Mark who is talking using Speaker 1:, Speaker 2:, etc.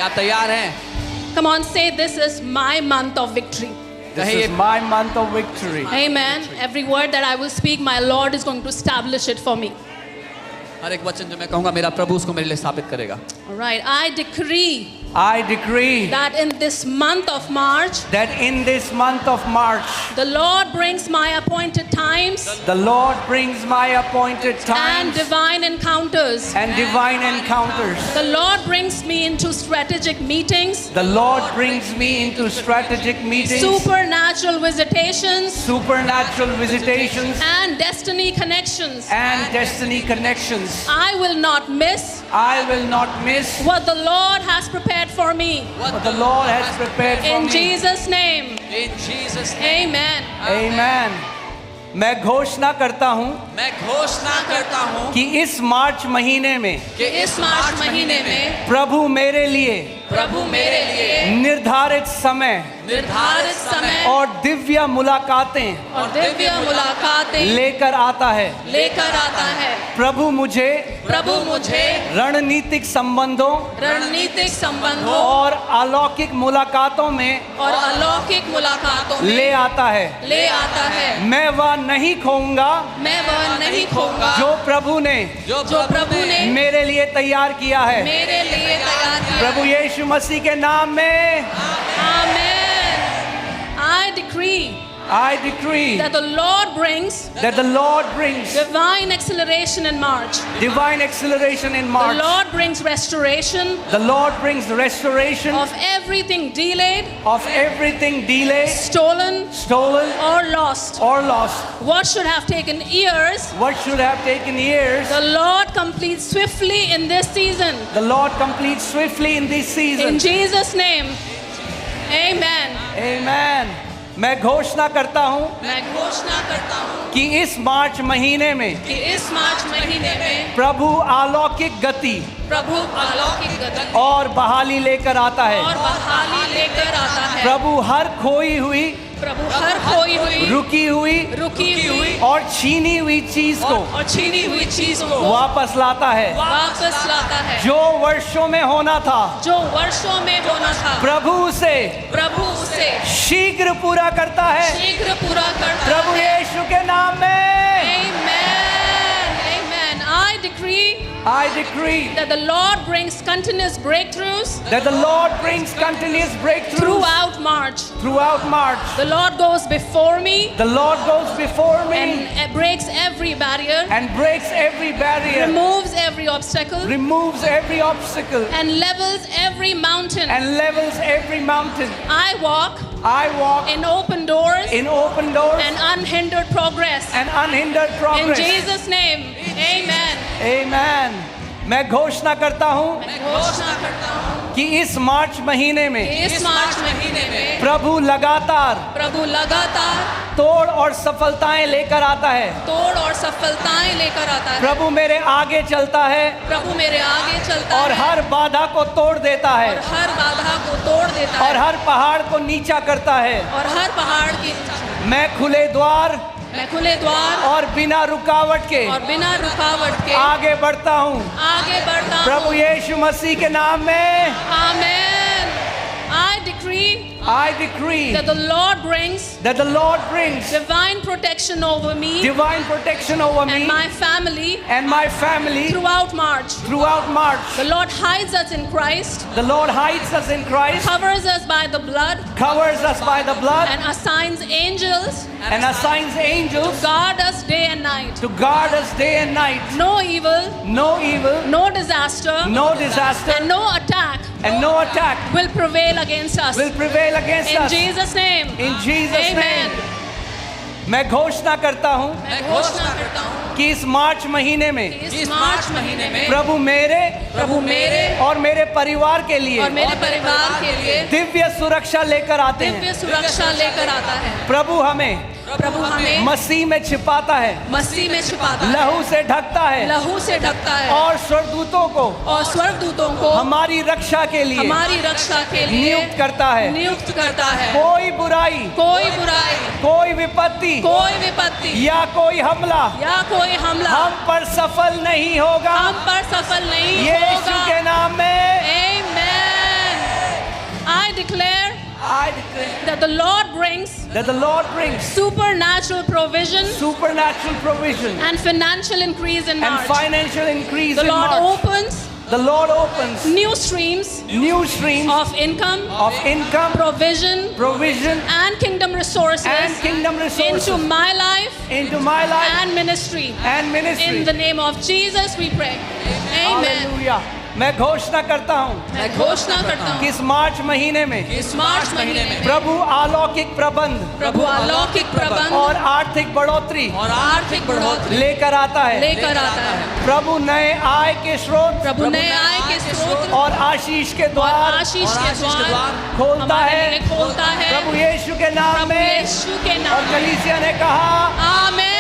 Speaker 1: क्या आप तैयार हैं?
Speaker 2: Come on, say, this is my month of victory.
Speaker 3: This is my month of victory.
Speaker 2: Amen. Every word that I will speak, my Lord is going to establish it for me.
Speaker 1: हर एक वचन जो मैं कहूंगा मेरा प्रभु उसको मेरे लिए स्थापित करेगा.
Speaker 2: All right. I decree
Speaker 3: that
Speaker 2: in this month of March, the Lord brings my appointed times
Speaker 3: the Lord brings my appointed
Speaker 2: and
Speaker 3: times
Speaker 2: divine encounters.
Speaker 3: and divine encounters.
Speaker 2: The Lord brings me into strategic meetings,
Speaker 3: The Lord brings me into strategic meetings,
Speaker 2: supernatural visitations,
Speaker 3: supernatural visitations,
Speaker 2: and destiny connections.
Speaker 3: and destiny connections.
Speaker 2: I will not miss
Speaker 3: I will not miss
Speaker 2: what the Lord has prepared for me.
Speaker 3: what the Lord has prepared for
Speaker 2: In
Speaker 3: me.
Speaker 2: Jesus' name.
Speaker 1: In Jesus name.
Speaker 2: Amen.
Speaker 3: Amen. मैं घोषणा करता हूँ
Speaker 1: मैं घोषणा करता हूँ
Speaker 3: कि इस मार्च महीने में
Speaker 1: कि
Speaker 2: इस मार्च महीने में
Speaker 3: प्रभु मेरे लिए
Speaker 1: प्रभु मेरे लिए
Speaker 3: निर्धारित समय
Speaker 2: निर्धारित समय
Speaker 3: और दिव्य मुलाकातें
Speaker 2: और दिव्य मुलाकातें
Speaker 3: लेकर आता है. प्रभु मुझे रणनीतिक संबंधों
Speaker 2: रणनीतिक संबंधों
Speaker 3: और अलौकिक मुलाकातों में
Speaker 2: और अलौकिक मुलाकातों में
Speaker 3: ले आता है. मैं वह नहीं खोऊंगा
Speaker 2: मैं वह नहीं खोऊंगा
Speaker 3: जो प्रभु ने
Speaker 2: जो प्रभु ने
Speaker 3: मेरे लिए तैयार किया है.
Speaker 2: मेरे लिए तैयार किया.
Speaker 3: प्रभु यीशु मसीह के नाम में
Speaker 2: Amen. I decree
Speaker 3: that
Speaker 2: that the Lord brings divine acceleration in March.
Speaker 3: divine acceleration in March.
Speaker 2: The Lord brings restoration
Speaker 3: The Lord brings restoration
Speaker 2: of everything delayed,
Speaker 3: of everything delayed,
Speaker 2: stolen,
Speaker 3: stolen,
Speaker 2: or lost.
Speaker 3: or lost.
Speaker 2: What should have taken years,
Speaker 3: What should have taken years,
Speaker 2: the Lord completes swiftly in this season.
Speaker 3: the Lord completes swiftly in this season.
Speaker 2: In Jesus' name. Amen.
Speaker 3: Amen. मैं घोषणा करता हूँ
Speaker 2: मैं घोषणा करता हूँ
Speaker 3: कि इस मार्च महीने में
Speaker 2: कि इस मार्च महीने में
Speaker 3: प्रभु अलौकिक गति
Speaker 2: प्रभु अलौकिक गति
Speaker 3: और बहाली लेकर आता है.
Speaker 2: और बहाली लेकर आता है.
Speaker 3: प्रभु हर खोई हुई,
Speaker 2: प्रभु हर खोई हुई,
Speaker 3: रुकी हुई और छीनी हुई चीज को
Speaker 2: और छीनी हुई चीज को
Speaker 3: वापस लाता है.
Speaker 2: वापस लाता है.
Speaker 3: जो वर्षों में होना था
Speaker 2: जो वर्षों में होना था
Speaker 3: प्रभु उसे शीघ्र पूरा करता है.
Speaker 2: शीघ्र पूरा करता
Speaker 3: प्रभु
Speaker 2: है.
Speaker 3: यीशु के नाम में
Speaker 2: Amen. Amen. I decree
Speaker 3: that
Speaker 2: the Lord brings continuous breakthroughs
Speaker 3: the Lord brings continuous breakthroughs
Speaker 2: throughout March. The Lord goes before me
Speaker 3: The Lord goes before me
Speaker 2: and breaks every barrier,
Speaker 3: and breaks every barrier,
Speaker 2: removes every obstacle,
Speaker 3: removes every obstacle,
Speaker 2: and levels every mountain.
Speaker 3: and levels every mountain.
Speaker 2: I walk
Speaker 3: in
Speaker 2: in open doors
Speaker 3: and
Speaker 2: and unhindered progress.
Speaker 3: unhindered
Speaker 2: In
Speaker 3: progress.
Speaker 2: Jesus' name. Amen.
Speaker 3: Amen. मैं घोषणा करता हूँ
Speaker 2: मैं घोषणा करता हूँ
Speaker 3: कि इस मार्च महीने में
Speaker 2: कि इस मार्च महीने में
Speaker 3: प्रभु लगातार तोड़ और सफलताएं लेकर आता है.
Speaker 2: तोड़ और सफलताएं लेकर आता है.
Speaker 3: प्रभु मेरे आगे चलता है
Speaker 2: प्रभु मेरे आगे चलता
Speaker 3: और
Speaker 2: है
Speaker 3: हर बाधा को तोड़ देता
Speaker 2: और
Speaker 3: है
Speaker 2: हर बाधा को तोड़ देता
Speaker 3: और
Speaker 2: है
Speaker 3: हर पहाड़ को नीचा करता है.
Speaker 2: और हर पहाड़ की
Speaker 3: मैं खुले द्वार
Speaker 2: मैं खुले द्वार
Speaker 3: और बिना रुकावट के
Speaker 2: और बिना रुकावट के
Speaker 3: आगे बढ़ता हूँ.
Speaker 2: आगे बढ़ता हूँ.
Speaker 3: प्रभु यीशु मसीह के नाम में
Speaker 2: Amen. I decree
Speaker 3: that
Speaker 2: that the Lord brings divine protection over me
Speaker 3: divine protection over
Speaker 2: and
Speaker 3: me
Speaker 2: my family
Speaker 3: and my family
Speaker 2: throughout March.
Speaker 3: throughout March.
Speaker 2: The Lord hides us in Christ,
Speaker 3: The Lord hides us in Christ,
Speaker 2: covers us by the blood,
Speaker 3: covers us by the blood,
Speaker 2: and assigns angels
Speaker 3: and assigns angels
Speaker 2: to guard us day and night.
Speaker 3: to guard us day and night.
Speaker 2: No evil,
Speaker 3: No disaster,
Speaker 2: and no attack
Speaker 3: and no attack
Speaker 2: will prevail against us.
Speaker 3: will prevail against
Speaker 2: In
Speaker 3: us.
Speaker 2: Jesus' name.
Speaker 3: In Jesus'
Speaker 2: Amen.
Speaker 3: name. मैं घोषणा करता हूँ
Speaker 2: मैं घोषणा करता हूँ
Speaker 3: कि इस मार्च महीने में
Speaker 2: कि इस मार्च महीने में
Speaker 3: प्रभु मेरे और मेरे परिवार के लिए
Speaker 2: और मेरे परिवार के लिए
Speaker 3: दिव्य सुरक्षा लेकर आते हैं.
Speaker 2: दिव्य सुरक्षा लेकर आता है.
Speaker 3: प्रभु हमें मसीह में छिपाता है,
Speaker 2: मसीह में छिपाता है,
Speaker 3: लहू से ढकता है और स्वर्गदूतों को हमारी रक्षा के लिए नियुक्त करता है. कोई बुराई, कोई विपत्ति या कोई हमला हम पर सफल नहीं होगा. यीशु के नाम में.
Speaker 2: Amen. declare
Speaker 3: I declare
Speaker 2: that the Lord brings
Speaker 3: that the Lord brings
Speaker 2: supernatural provision
Speaker 3: supernatural provision
Speaker 2: and financial increase in
Speaker 3: and
Speaker 2: March.
Speaker 3: financial increase
Speaker 2: The
Speaker 3: in
Speaker 2: Lord
Speaker 3: March.
Speaker 2: opens
Speaker 3: The Lord opens
Speaker 2: new streams
Speaker 3: new streams
Speaker 2: of income, provision,
Speaker 3: provision,
Speaker 2: and kingdom resources
Speaker 3: and kingdom resources
Speaker 2: into my life
Speaker 3: into my life
Speaker 2: and ministry.
Speaker 3: and ministry.
Speaker 2: In the name of Jesus we pray. Amen.
Speaker 3: Hallelujah. मैं घोषणा करता हूँ
Speaker 2: मैं घोषणा करता
Speaker 3: कि
Speaker 2: हूँ
Speaker 3: इस मार्च महीने में
Speaker 1: इस मार्च महीने में
Speaker 3: प्रभु अलौकिक प्रबंध
Speaker 2: प्रभु अलौकिक प्रबंध
Speaker 3: और आर्थिक बढ़ोतरी
Speaker 1: और आर्थिक बढ़ोतरी
Speaker 3: लेकर आता है।
Speaker 2: लेकर आता है।
Speaker 3: प्रभु नए आय के स्रोत
Speaker 2: प्रभु नए आय के स्रोत
Speaker 3: और आशीष के
Speaker 2: और
Speaker 3: द्वार
Speaker 2: आशीष के द्वार
Speaker 3: खोलता
Speaker 2: हमारे
Speaker 3: है।
Speaker 2: लिए खोलता है।
Speaker 3: प्रभु यीशु के नाम
Speaker 2: प्रभु
Speaker 3: में।
Speaker 2: यीशु के
Speaker 3: और
Speaker 2: नाम में।
Speaker 3: कलीसिया ने कहा
Speaker 2: आमेन।